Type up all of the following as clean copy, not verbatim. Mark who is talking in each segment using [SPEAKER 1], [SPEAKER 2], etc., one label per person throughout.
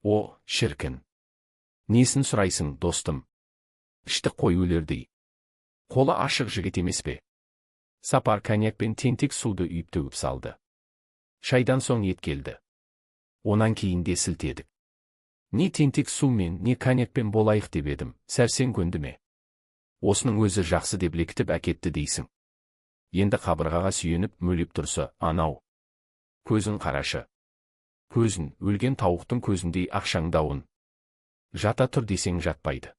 [SPEAKER 1] О, шіркін. Несін сұрайсың, достым? Ішті қой өлердей. Қолы ашық жігіт емес пе? Сапар коньяк пен тентек суды үйіп төгіп салды. Шайдан соң ет келді. Онан кейін де сілтедік. Не тентек сумен, не коньякпен болайық деп едім, сәрсен көнді ме? Осының өзі жақсы деп лекітіп әкетті дейсің. Енді қабырғаға сүйеніп мөлеп тұрса, анау. Көзін қарашы. Көзін, өлген тауықтың көзіндей ақшаңдауын. Жата тұр десең жатпайды.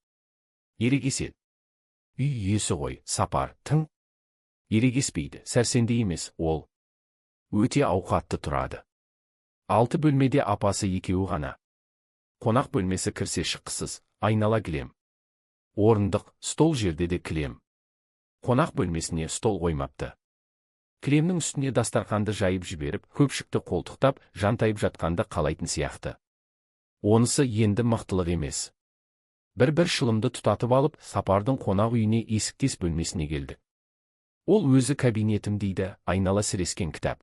[SPEAKER 1] Ерегеседі. Үй иесі ғой, Сапар, тың. Ерегеспейді, сәрсенде емес, ол. Өте ауқатты тұрады. 6 бөлмеде апасы екеуі ғана. Қонақ бөлмесі кірсе шыққысыз, айнала кілем. Орындық, стол жерде де кілем. Қонақ бөлмесіне стол қоймапты. Кілемнің үстіне дастарханды жайып жіберіп, көпшікті қолтықтап, жантайып жатқанды қалайтын сияқты. Онысы енді мықтылық емес. Бір шылымды тұтатып алып, Сапардың қонақ үйіне есіктес бөлмесіне келді. Ол өзі кабинетім дейді, айнала сірескен кітап.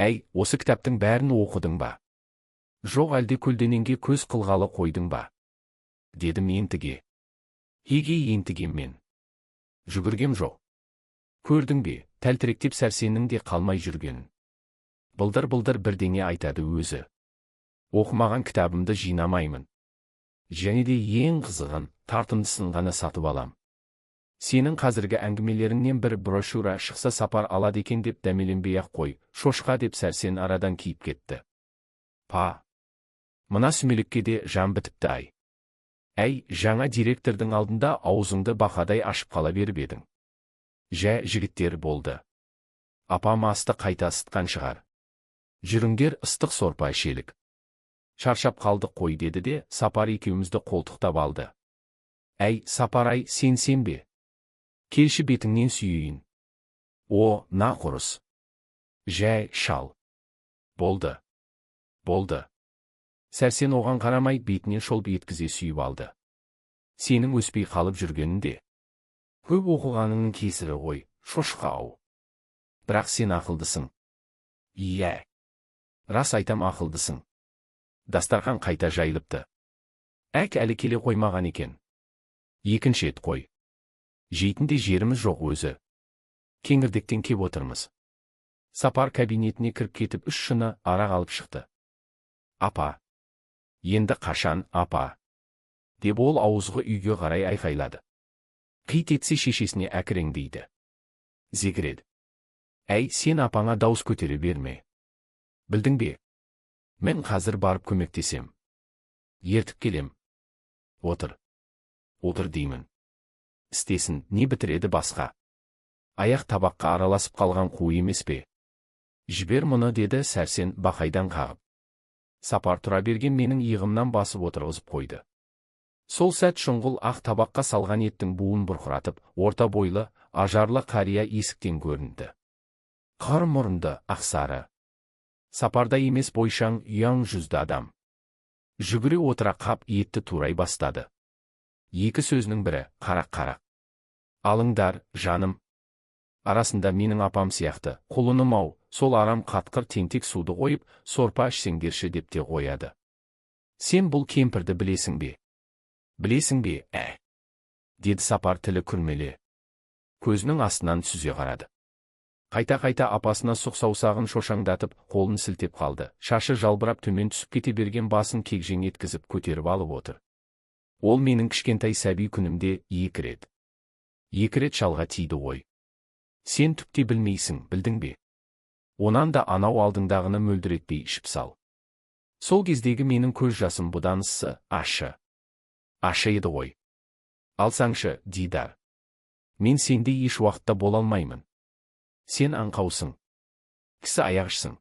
[SPEAKER 1] Әй, осы кітаптың бәрін оқыдың ба? Жоқ, әлде көлденеңге көз қылғалы қойдың ба? Дедім ентіге. Еге ентігем мен. Жүгіргем жоқ. Көрдің бе, тәлтіректеп сәрсеннің де қалмай жүргенін. Бұлдыр бірдеңе айтады өзі. Оқымаған кітабымды жинамаймын. Және де ең қызығын, тартымдысын ғана сатып алам. Сенің қазіргі әңгімелеріңнен бір брошюра шықса Сапар алады екен деп дәмеленбей-ақ қой, шошқа деп сәрсен арадан киіп кетті. Па. Мына сүмелекке де жан бітіпті ай. Әй, жаңа директордың алдында аузыңды бақадай ашып қала беріп едің. Жә, жігіттер болды. Апам асты қайта ысытқан шығар. Жүріңдер, ыстық сорпа ішелік. Шаршап қалдық қой деді де, Сапар екеумізді қолтықтап алды. Әй, Сапар-ай, сен бе? Келші бетіңнен сүйейін. О, нақұрыс. Жә, шал. Болды. Сәрсен оған қарамай бетінен шолп еткізе сүйіп алды. Сенің өспей қалып жүргенінде. Көп оқығаныңның кесірі ғой, шошқа-ау. Бірақ сен ақылдысың. Иә. Рас айтам, ақылдысың. Дастархан қайта жайылыпты. Әк әлі келе қоймаған екен. Екінші ет қой. Жейтінде жеріміз жоқ өзі. Кеңірдектен кеп отырмыз. Сапар кабинетіне кіріп кетіп 3 шыны арақ алып шықты. Апа. Енді қашан, апа? Деп ол ауызғы үйге қарай айқайлады. Қит етсе шешесіне әкіреңдейді. Зекіреді. Әй, сен апаңа дауыс көтере берме. Білдің бе? Мен қазір барып көмектесем. Ертіп келем. Отыр деймін. Істесін, не бітіреді басқа? Аяқ табаққа араласып қалған қу емес пе? Жібер мұны, деді сәрсен бақайдан қағып. Сапар тұра берген менің иығымнан басып отырғызып қойды. Сол сәт шұңғыл ақ табаққа салған еттің буын бұрқыратып, орта бойлы, ажарлы қария есіктен көрінді. Қар мұрынды, ақсары. Сапарда емес бойшаң, ұяң жүзді адам. Жүгіре отыра қап етті турай бастады. Екі сөзінің бірі, қарақ. Алыңдар, жаным. Арасында менің апам сияқты, құлыным-ау, сол арам қатқыр тентек суды қойып, сорпа ішсеңдерші деп те қояды. Сен бұл кемпірді білесің бе? Білесің бе, деді Сапар тілі күрмеле. Көзінің астынан сүзе қарады. Қайта апасына сұқ саусағын шошаңдатып, қолын сілтеп қалды. Шашы жалбырап төмен түсіп кете берген басын кегжең еткізіп көтеріп алып отыр. Ол менің кішкентай сәби күнімде 2 рет. 2 рет шалға тиді ғой. Сен түкте білмейсің, білдің бе? Онан да анау алдыңдағыны мөлдіретпей ішіп сал. Сол кездегі менің көз жасым бұдан ыссы, ашы еді ғой. Алсаңшы, Дидар. Мен сенде еш уақытта бола алмаймын. Сен аңқаусың. Кісі аяғышсың.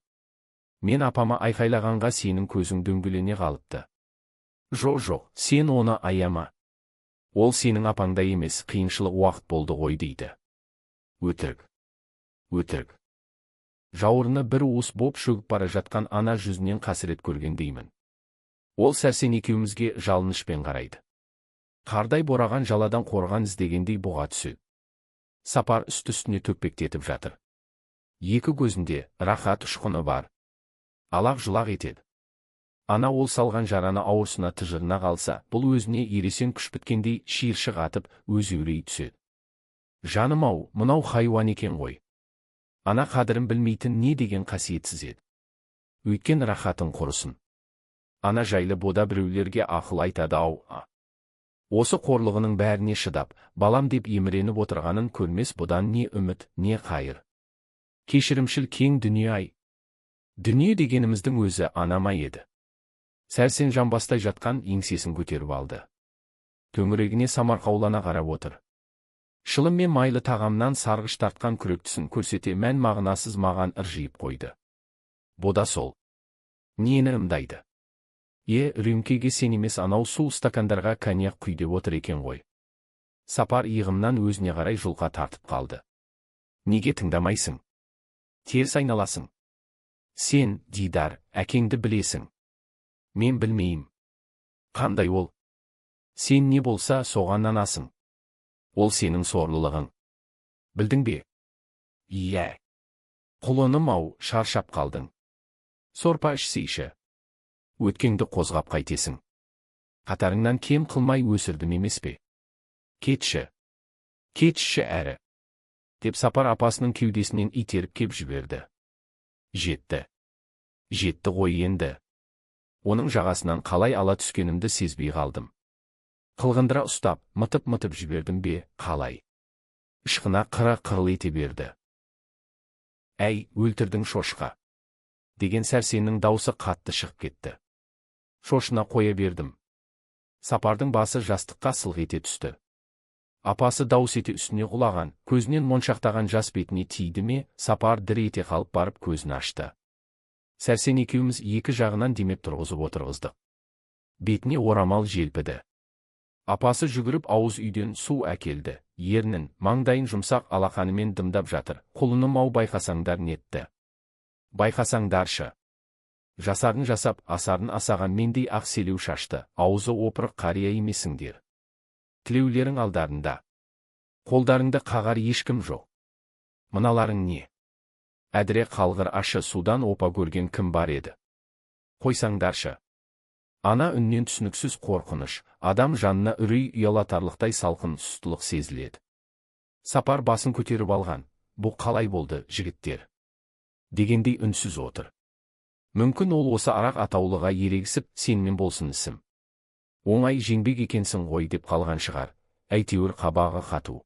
[SPEAKER 1] Мен апама айқайлағанға сенің көзің дөңгелене қалыпты. Жоқ, сен оны аяма. Ол сенің апаңда емес, қиыншылық уақыт болды ғой дейді. Өтірік. Жауырыны бір уыс боп шөгіп бара жатқан ана жүзінен қасірет көргендеймін. Ол сәрсен екеумізге жалынышпен қарайды. Қардай бораған жаладан қорған іздегендей бұға түседі. Сапар үсті-үстіне төкпектетіп жатыр. Екі көзінде рахат ұшқыны бар. Алақ-жұлақ етеді. Ана ол салған жараны ауырсына тыжырына қалса, бұл өзіне ересен күш біткендей шиыршық атып, өз үрей түседі. Жаным-ау, мынау хайуан екен ғой. Ана қадірін білмейтін не деген қасиетсіз еді. Өйткен рахатын құрысын. Ана жайлы бода біреулерге ақыл айтады-ау. Осы қорлығының бәріне шыдап, балам деп еміреніп отырғанын көрмес бұдан не үміт, не қайыр. Кешірімшіл кең дүние-ай. Дүние дегеніміздің өзі анама еді. Сәрсен жамбастай жатқан еңсесін көтеріп алды. Төңірегіне самарқаулана қарап отыр. Шылым мен майлы тағамнан сарғыш тартқан күректісін көрсете мән мағынасыз маған ыржиып қойды. Бода сол. Нені ымдайды? Рюмкеге сен емес анау су стакандарға коньяк құй деп отыр екен ғой. Сапар иығымнан өзіне қарай жұлқа тартып қалды. Неге тыңдамайсың? Теріс айналасың. Сен, Дидар, әкеңді білесің. Мен білмеймін. Қандай ол? Сен не болса соған нанасың. Ол сенің сорлылығың. Білдің бе? Иә. Құлыным-ау, шаршап қалдың. Сорпа ішсейші. Өткенді қозғап қайтесің. Қатарыңнан кем қылмай өсірдім емес пе? Кетші. Кетші әрі. Деп Сапар апасының кеудесінен итеріп кеп жіберді. Жетті. Жетті ғой енді. Оның жағасынан қалай ала түскенімді сезбей қалдым. Қылғындыра ұстап, мытып-мытып жібердім бе, қалай? Ышқына қыры-қырыл ете берді. Әй, өлтірдің шошқа. Деген Сәрсеннің даусы қатты шығып кетті. Шошына қоя бердім. Сапардың басы жастыққа сылқ ете түсті. Апасы дауыс ете үстіне құлаған, көзінен моншақтаған жас бетіне тиді ме, Сапар дір ете қалып барып көзін ашты. Сәрсен екеуміз екі жағынан демеп тұрғызып отырғыздық. Бетіне орамал желпіді. Апасы жүгіріп ауыз үйден су әкелді. Ернін, маңдайын жұмсақ алақанымен дымдап жатыр. Құлыным-ау, байқасаңдар нетті. Байқасаңдаршы. Жасарын жасап, асарын асаған мендей ақ селеу шашты, аузы опырық қария емесіңдер. Тілеулерің алдарында. Қолдарыңды қағар ешкім жоқ. Мыналарың не? Әдіре қалғыр ашы судан опа көрген кім бар еді? Қойсаңдаршы. Ана үннен түсініксіз қорқыныш, адам жанына үрей ұялатарлықтай салқын сұстылық сезіледі. Сапар басын көтеріп алған. Бұл қалай болды, жігіттер? Дегендей үнсіз отыр. Мүмкін ол осы арақ атаулыға ерегісіп, сенмен болсын ісім. Оңай жеңбек екенсің ғой деп қалған шығар. Әйтеуір қабағы қату.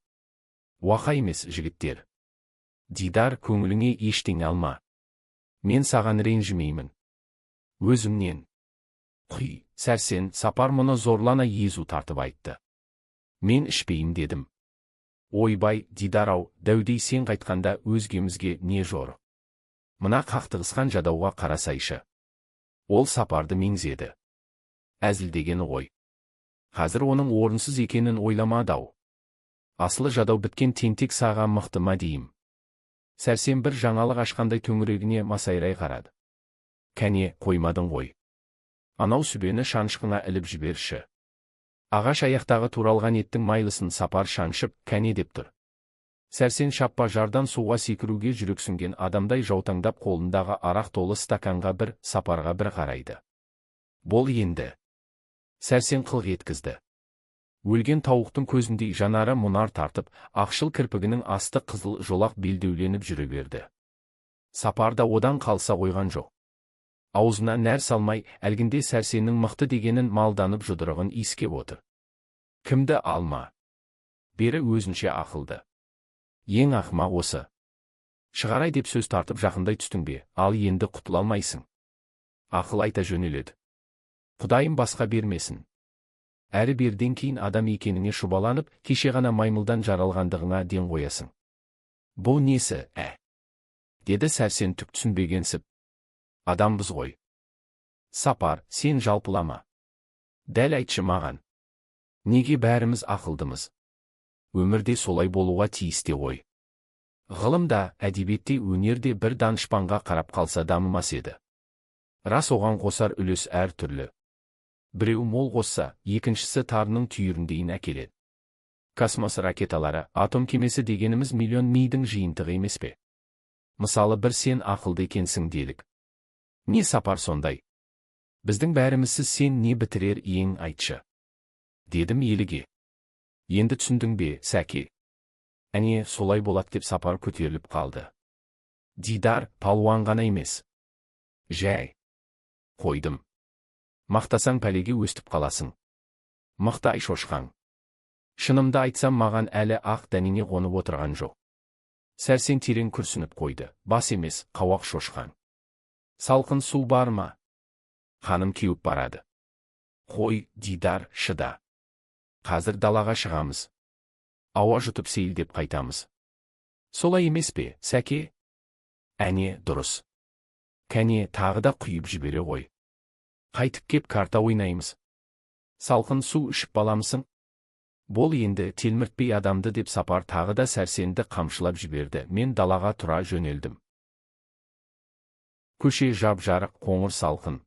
[SPEAKER 1] Уақа емес, жігіттер. Дидар, көңіліңе ештеңе алма. Мен саған ренжімеймін. Өзімнен. Құй, Сәрсен, Сапар мұны зорлана езу тартып айтты. Мен ішпейім дедім. Ойбай, Дидар-ау, дәудей сен қайтқанда өзгемізге не жор? Мына қақтығысқан жадауға қарасайшы. Ол Сапарды меңзеді. Әзілдегені ғой. Қазір оның орынсыз екенін ойламады-ау. Асылы жадау біткен тентек саға мықты ма дейім. Сәрсен бір жаңалық ашқандай төңірегіне масайрай қарады. Кәне, қоймадың ғой. Анау сүбені шаншқына іліп жіберші. Ағаш аяқтағы туралған еттің майлысын Сапар шаншып, кәне деп тұр. Сәрсен шаппа жардан суға секіруге жүрексінген адамдай жаутаңдап қолындағы арақ толы стаканға бір, Сапарға бір қарайды. Бол енді. Сәрсен қылқ еткізді. Өлген тауықтың көзіндей жанары мұнар тартып, ақшыл кірпігінің асты қызыл жолақ белдеуленіп жүре берді. Сапар да одан қалса қойған жоқ. Аузына нәр салмай, әлгінде Сәрсеннің мықты дегенін малданып жұдырығын иіскеп отыр. Кімді алма? Бері өзінше ақылды. Ең ақымақ осы. Шығарай деп сөз тартып жақындай түстің бе, ал енді құтыла алмайсың. Ақыл айта жөнеледі. Құдайым басқа бермесін. Әрі берден кейін адам екеніңе шұбаланып, кеше ғана маймылдан жаралғандығыңа ден қоясың. Бұл несі, деді Сәрсен түк түсінбегенсіп. Адамбыз ғой. Сапар, сен жалпылама. Дәл айтшы маған. Неге бәріміз ақылдымыз? Өмірде солай болуға тиісте ғой. Ғылымда, әдебиетте, өнерде бір данышпанға қарап қалса дамымас еді. Рас, оған қосар үлес әр түрлі. Біреу мол қосса, екіншісі тарының түйіріндейін әкеледі. Космос ракеталары, атом кемесі дегеніміз миллион мидың жиынтығы емес пе? Мысалы бір сен ақылды екенсің делік. Не Сапар сондай? Біздің бәрімізсіз сен не бітірер ең айтшы. Дедім еліге. Енді түсіндің бе, Сәке? Әне, солай болады деп Сапар көтеріліп қалды. Дидар, палуан ғана емес. Жай. Қойдым. Мақтасаң пәлеге өстіп қаласың. Мақтай шошқаң. Шынымды айтсам маған әлі ақ дәнеңе қонып отырған жоқ. Сәрсен терең күрсініп қойды. Бас емес, қауақ шошқаң. Салқын су бар ма? Ханым кеуіп барады. Қой, Дидар, шыда. Қазір далаға шығамыз. Ауа жұтып сейілдеп қайтамыз. Солай емес пе, Сәке? Әне, дұрыс. Кәне, тағы да құйып жібере ғой. Қайтып кеп карта ойнаймыз. Салқын су ішіп баламысың? Бол енді, телміртпей адамды деп Сапар тағы да Сәрсенді қамшылап жіберді. Мен далаға тұра жөнелдім. Көше жап-жарық, қоңыр, салқын.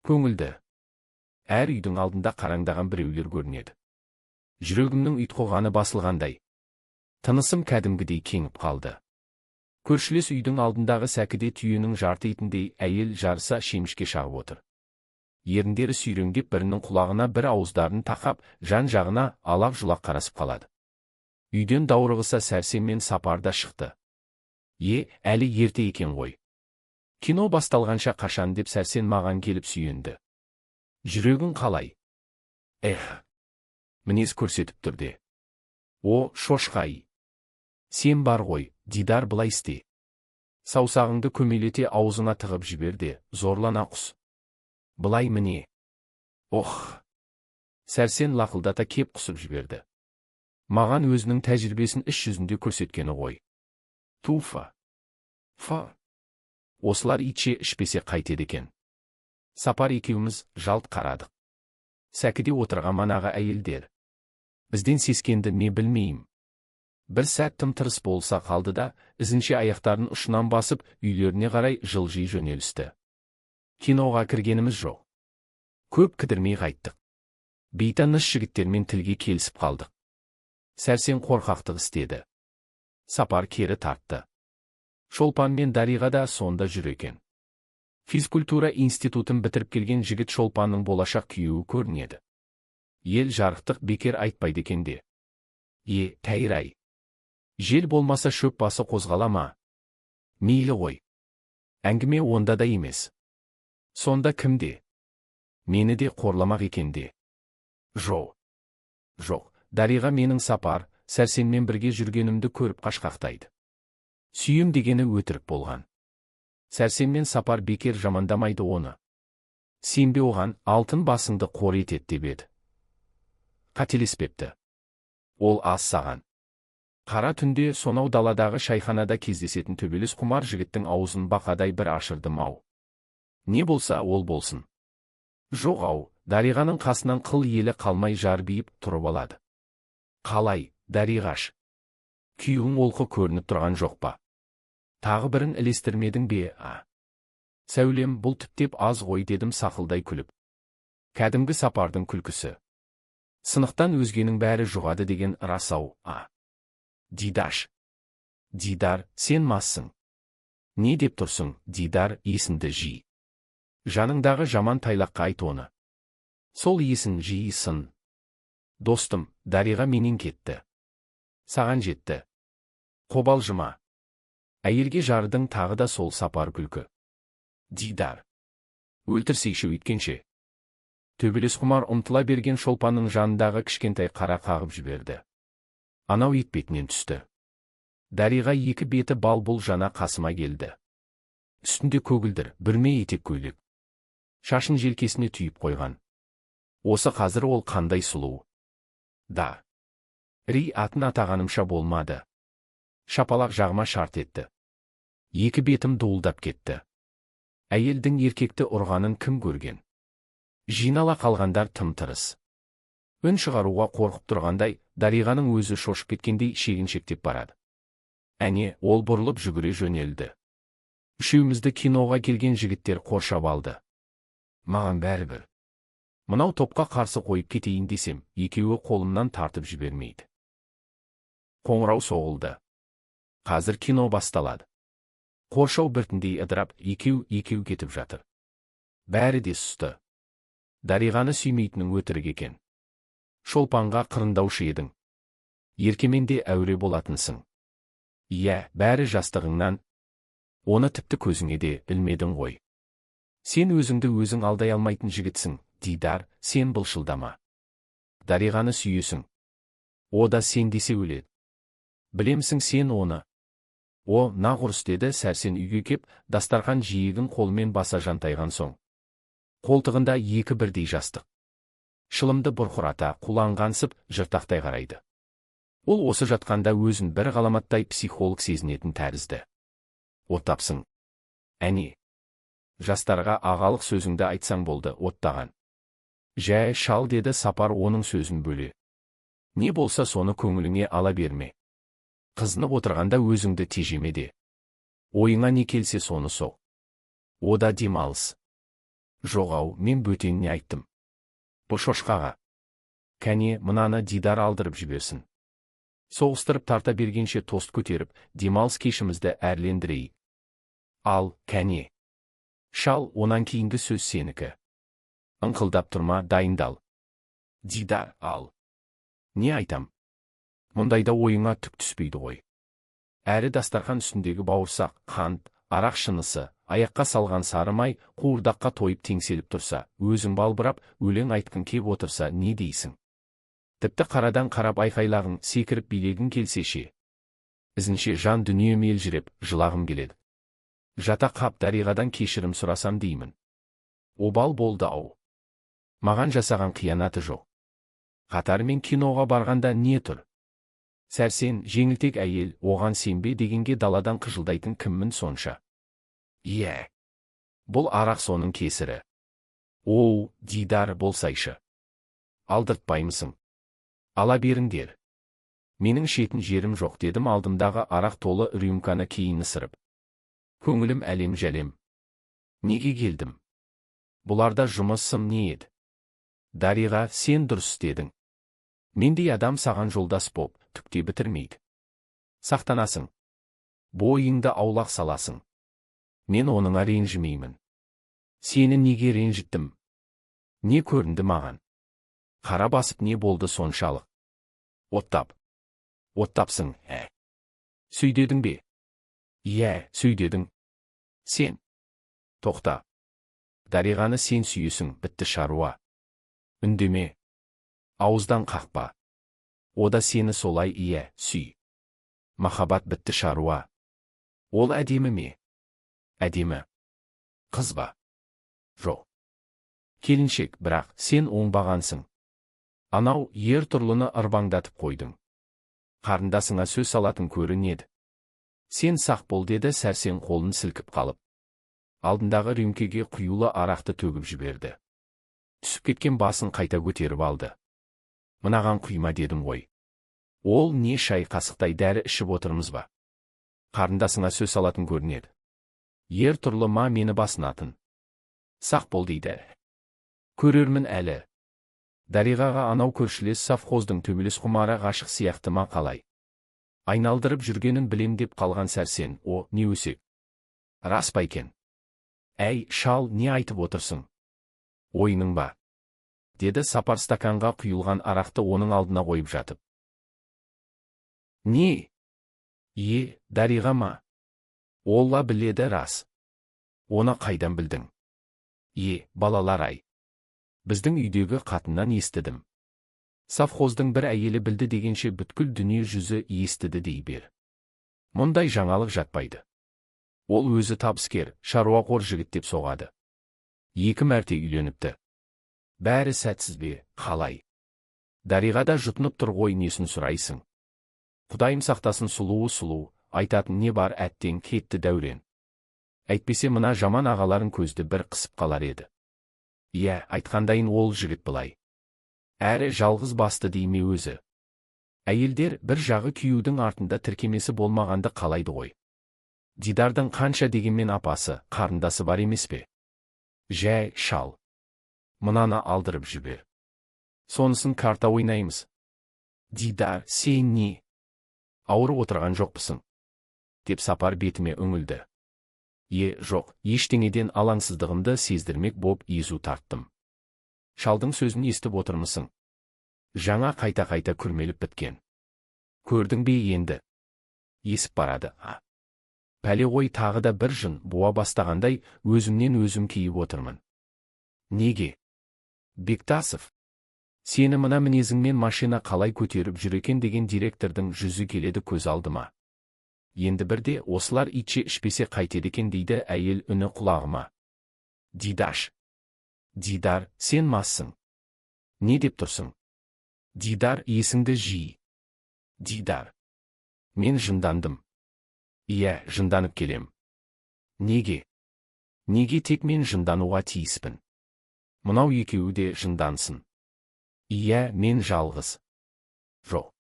[SPEAKER 1] Көңілді. Әр үйдің алдында қараңдаған біреулер көрінеді. Жүрегімнің ұйтқығаны басылғандай. Тынысым кәдімгідей кеңіп қалды. Көршілес үйдің алдындағы сәкіде түйенің жарты итіндей әйел жарыса шемішке шағып отыр. Еріндері сүйреңдеп бірінің құлағына бір ауыздарын тақап, жан-жағына алақ-жұлақ қарасып қалады. Үйден даурығыса Сәрсен мен Сапар да шықты. Әлі ерте екен ғой. Кино басталғанша қашан деп Сәрсен маған келіп сүйенді. Жүрегің қалай? Мінез көрсетіп тұрды. О, шошқай. Сен бар ғой, Дидар, былай істе. Саусағыңды көмелете аузына тығып жіберді, зорлана құс. Былай міне. Сәрсен лақылдата кеп құсып жіберді. Маған өзінің тәжірибесін іс жүзінде көрсеткені ғой. Туфа. Осылар итше ішпесе қайтеді екен. Сапар екеуміз жалт қарадық. Сәкіде отырған манағы әйелдер. Бізден сескенді ме білмеймін. Бір сәт тым-тырыс болса қалды да, ізінше аяқтарын ұшынан басып, үйлеріне қарай жылжи жөнелісті. Киноға кіргеніміз жоқ. Көп кідірмей қайттық. Бейтаныс жігіттермен тілге келісіп қалдық. Сәрсен қорқақтық істеді. Сапар кері тартты. Шолпан мен Дариға да сонда жүр екен. Физкультура институтын бітіріп келген жігіт Шолпанның болашақ күйеуі көрінеді. Ел жарықтық бекер айтпайды екен де. Тәйір-ай. Жел болмаса шөп басы қозғала ма? Мейлі ғой. Әңгіме онда да емес. Сонда кімде? Мені де қорламақ екенде. Жоқ. Дариға менің Сапар, Сәрсенмен бірге жүргенімді көріп қашқақтайды. Сүйім дегені өтірік болған. Сәрсенмен Сапар бекер жамандамайды оны. Сенбе оған, алтын басыңды қор етеді деп еді. Қателеспепті. Ол аз саған. Қара түнде сонау даладағы шайханада кездесетін төбелес құмар жігіттің аузын бақадай бір ашырдым-ау. Не болса ол болсын. Жоқ-ау, Дариғаның қасынан қыл елі қалмай жарбиып тұрып алады. Қалай, Дариғаш? Күйеуің олқы көрініп тұрған жоқ па? Тағы бірін ілестірмедің бе? Сәулем, бұл түптеп аз ғой, дедім сақылдай күліп. Кәдімгі Сапардың күлкісі. Сынықтан өзгенің бәрі жұғады деген рас-ау. Дидар, сен массың. Не деп тұрсың, Дидар, есіңді жи. Жаныңдағы жаман тайлаққа айт оны. Сол есін жиысын. Достым, Дариға менен кетті. Саған жетті. Қобалжыма. Әйелге жардың тағы да сол Сапар күлкі. Дидар. Өлтірсейші өйткенше. Төбелес құмар ұмтыла берген Шолпанның жанындағы кішкентай қара қағып жіберді. Анау етпетінен түсті. Дариға екі беті бал-бұл жана қасыма келді. Үстінде көгілдір, бүрме етек көйлек. Шашын желкесіне түйіп қойған. Осы қазір ол қандай сұлу. Атын атағанымша болмады. Шапалақ жағыма шарт етті. Екі бетім дуылдап кетті. Әйелдің еркекті ұрғанын кім көрген? Жинала қалғандар тым-тырыс. Үн шығаруға қорқып тұрғандай, Дариғаның өзі шошып кеткендей шегіншектеп барады. Әне, ол бұрылып жүгіре жөнелді. Үшеумізді киноға келген жігіттер қоршап алды. Маған бәрібір. Мынау топқа қарсы қойып кетейін десем, екеуі қолымнан тартып жібермейді. Қоңырау соғылды. Қазір кино басталады. Қоршау біртіндей ыдырап, екеу кетіп жатыр. Бәрі де сұсты. Дариғаны сүймейтінің өтірік екен. Шолпанға қырындаушы едің. Еркемен де әуре болатынсың. Иә, бәрі жастығыңнан. Оны тіпті көзіңе де білмедің ғой. Сен өзіңді өзің алдай алмайтын жігітсің, Дидар, сен былшылдама. Дариғаны сүйесің. О да сен десе өледі. Білемсің сен оны. О, нағұрыс, деді Сәрсен үйге кеп, дастархан жиегін қолымен баса жантайған соң. Қолтығында екі бірдей жастық. Шылымды бұрқырата құланғансып жыртақтай қарайды. Ол осы жатқанда өзін бір ғаламаттай психолог сезінетін тәрізді. Оттапсың. Әне. Жастарға ағалық сөзіңді айтсаң болды, оттаған. Жә, шал, деді Сапар оның сөзін бөле. Не болса соны көңіліңе ала берме. Қызынып отырғанда өзіңді тежеме де. Ойыңа не келсе соны соқ. О да демалыс. Жоғау, мен бөтеніне айттым. Бұл шошқаға. Кәне, мынаны Дидар алдырып жіберсін. Соғыстырып тарта бергенше тост көтеріп, демалыс кешімізді әрлендірейік. Ал, кәне. Шал, онан кейінгі сөз сенікі. Ыңқылдап тұрма, дайындал. Дидар, ал. Не айтам? Мұндайда ойыңа түк түспейді ғой. Әрі дастархан үстіндегі бауырсақ, қант, арақ шынысы, аяққа салған сары май, қуырдаққа тойып теңселіп тұрса, өзің балбырап, өлең айтқың кеп отырса, не дейсің? Тіпті қарадан қарап айқайлағың, секіріп билегің келсеше. Ізінше жан дүнием елжіреп, жылағым келеді. Жата қап, Дариғадан кешірім сұрасам деймін. Обал болды-ау. Маған жасаған қиянаты жоқ. Қатарымен киноға барғанда не тұр? Сәрсен, жеңілтек әйел, оған сенбе дегенге даладан қыжылдайтын кіммін сонша? Иә. Бұл арақ соның кесірі. Оу, Дидар, болсайшы. Алдыртпаймысың? Ала беріңдер. Менің шетін жерім жоқ, дедім алдымдағы арақ толы рюмканы кейін ысырып. Көңілім әлем-жәлем. Неге келдім? Бұларда жұмысым не еді? Дариға, сен дұрыс дедің. Мендей адам саған жолдас боп, түкте бітірмейді. Сақтанасың. Бойыңды аулақ саласың. Мен оныңа ренжімеймін. Сені неге ренжіттім? Не көрінді маған? Қара басып не болды соншалық? Оттап. Оттапсың, Сүйдедің бе? Иә, сүйдедің. Сен. Тоқта. Дариғаны сен сүйесің, бітті шаруа. Үндеме. Ауыздан қақпа. О да сені солай, иә, сүй. Махаббат, бітті шаруа. Ол әдемі ме? Әдемі. Қыз ба? Жоқ. Келіншек, бірақ сен оңбағансың. Анау ер тұрлыны ырбаңдатып қойдың. Қарындасыңа сөз салатын көрінеді. Сен сақ бол, деді Сәрсен қолын сілкіп қалып. Алдындағы рюмкеге құюлы арақты төгіп жіберді. Түсіп кеткен басын қайта көтеріп алды. Мынаған құйма дедім ғой. Ол не шай қасықтай дәрі ішіп отырмыз ба? Қарындасыңа сөз салатын көрінеді. Ер тұрлы ма мені басынатын? Сақ бол дейді. Көрермін әлі. Дариғаға анау көршілес совхоздың төбелес құмары ғашық сияқты ма қалай? Айналдырып жүргенін білем деп қалған Сәрсен, о, не өсек. Рас па екен? Әй, шал, не айтып отырсың? Ойының ба? Деді Сапар стаканға құйылған арақты оның алдына қойып жатып. Не? Дариға ма? Олла біледі, рас. Оны қайдан білдің? Балалар-ай. Біздің үйдегі қатыннан естідім. Совхоздың бір әйелі білді дегенше бүткіл дүние жүзі естіді дей бер. Мұндай жаңалық жатпайды. Ол өзі табыскер, шаруақор жігіт деп соғады. 2 мәрте үйленіпті. Бәрі сәтсіз бе, қалай? Дариға да жұтынып тұр ғой, несін сұрайсың? Құдайым сақтасын, сұлуы, айтатын не бар, әттең кетті дәурен. Әйтпесе мына жаман ағаларын көзді бір қысып қалар еді. Иә, айтқандайын ол жігіт былай. Әрі жалғыз басты дейме өзі. Әйелдер бір жағы күйеудің артында тіркемесі болмағанды қалайды ғой. Дидардың қанша дегенмен апасы, қарындасы бар емес пе? Жә, шал. Мынаны алдырып жібер. Сонысын карта ойнаймыз. Дидар, сен не? Ауырып отырған жоқпысың? Деп Сапар бетіме үңілді. Жоқ, ештеңеден алаңсыздығымды сездірмек боп езу тарттым. Шалдың сөзін естіп отырмысың? Жаңа қайта-қайта күрмеліп біткен. Көрдің бе енді? Есіп барады. Пәле ғой, тағы да бір жын буа бастағандай өзімнен өзім кейіп отырмын. Неге? Бектасов, сені мына мінезіңмен машина қалай көтеріп жүр екен деген директордың жүзі келеді көз алдыма. Енді бірде осылар итше ішпесе қайтеді екен дейді әйел үні құлағыма. Дидаш. Дидар, сен массың. Не деп тұрсың? Дидар, есіңді жи. Дидар. Мен жындандым. Иә, жынданып келем. Неге? Неге тек мен жындануға тиіспін? Мынау екеуі де жындансын. Иә, мен жалғыз. Жоқ.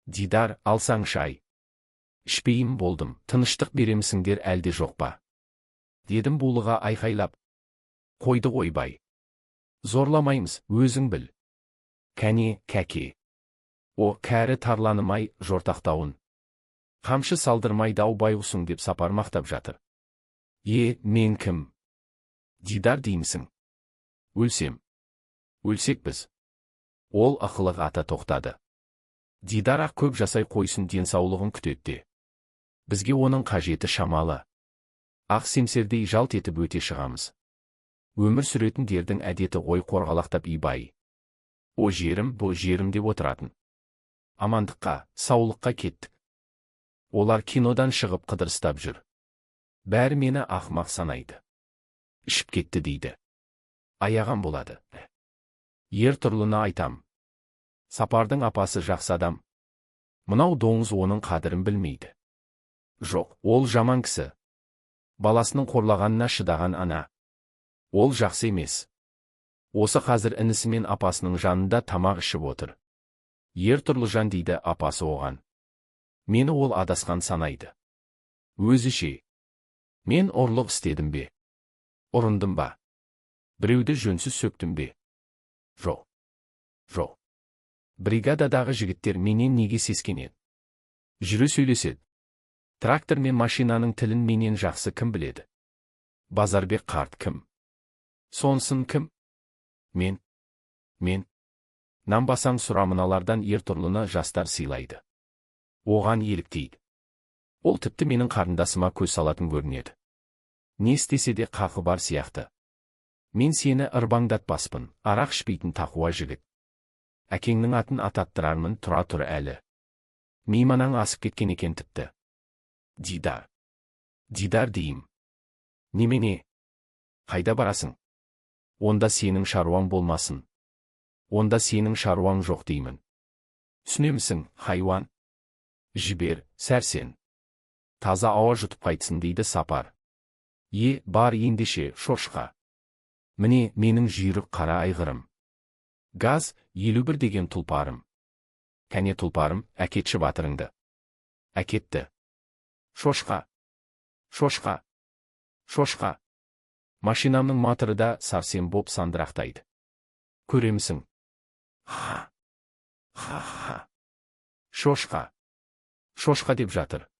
[SPEAKER 1] Дидар, алсаң шай. Ішпейім болдым, тыныштық беремісіңдер әлде жоқ па? Дедім булыға айқайлап. Қойды ойбай. Зорламаймыз, өзің біл. Кәне, кәке. О, кәрі тарланымай, жортақтауын. Қамшы салдырмай дау байғұсың деп Сапар мақтап жатыр. Мен кім? Дидар деймісің? Өлсем. Өлсек біз. Ол ақылық ата тоқтады. Дидар ақ көп жасай қойсын, денсаулығын күтетті. Бізге оның қажеті шамалы. Ақ семсердей жалт етіп өте шығамыз. Өмір сүретін дердің әдеті ғой қорғалақтап ибай. О жерім, бұл жерім деп отыратын. Амандыққа, саулыққа кеттік. Олар кинодан шығып қыдырыстап жүр. Бәрі мені ақымақ санайды. Ішіп кетті дейді. Аяған болады. Ер тұрлыны айтам. Сапардың апасы жақсы адам. Мынау доңыз оның қадірін білмейді. Жоқ, ол жаман кісі. Баласының қорлағанына шыдаған ана. Ол жақсы емес. Осы қазір інісі мен апасының жанында тамақ ішіп отыр. Ер Тұрлыжан дейді апасы оған. Мені ол адасқан санайды. Өзіше. Мен ұрлық істедім бе? Ұрындым ба? Біреуді жөнсіз сөктім бе? Жоқ. Жоқ. Бригададағы жігіттер менен неге сескенеді? Жүрі сөйлеседі. Трактор мен машинаның тілін менен жақсы кім біледі? Базарбек қарт кім? Сонсын кім? Мен. Нанбасаң сұрамыналардан Ер Тұрлыны жастар сыйлайды. Оған еліктейді. Ол тіпті менің қарындасыма көз салатын көрінеді. Не істесе де қақы бар сияқты. Мен сені ырбаңдатпаспын, арақ ішпейтін тақуа жігіт. Әкеңнің атын ататтырармын, тұра тұр әлі. Мейманаң асып кеткен екен тіпті. Дидар. Дидар дейім. Немене? Қайда барасың? Онда сенің шаруаң болмасын. Онда сенің шаруаң жоқ деймін. Түсінемісің, хайуан? Жібер, сәрсен. Таза ауа жұтып қайтсын дейді Сапар. Бар ендеше, шошқа. Міне, менің жүйрік қара айғырым. Газ, 51 деген тұлпарым. Кәне тұлпарым, әкетші батырыңды. Әкетті. Шошқа. Шошқа. Шошқа. Машинамның моторы да сарсен боп сандырақтайды. Көремісің? Ха. Шошқа. Шошқа деп жатыр.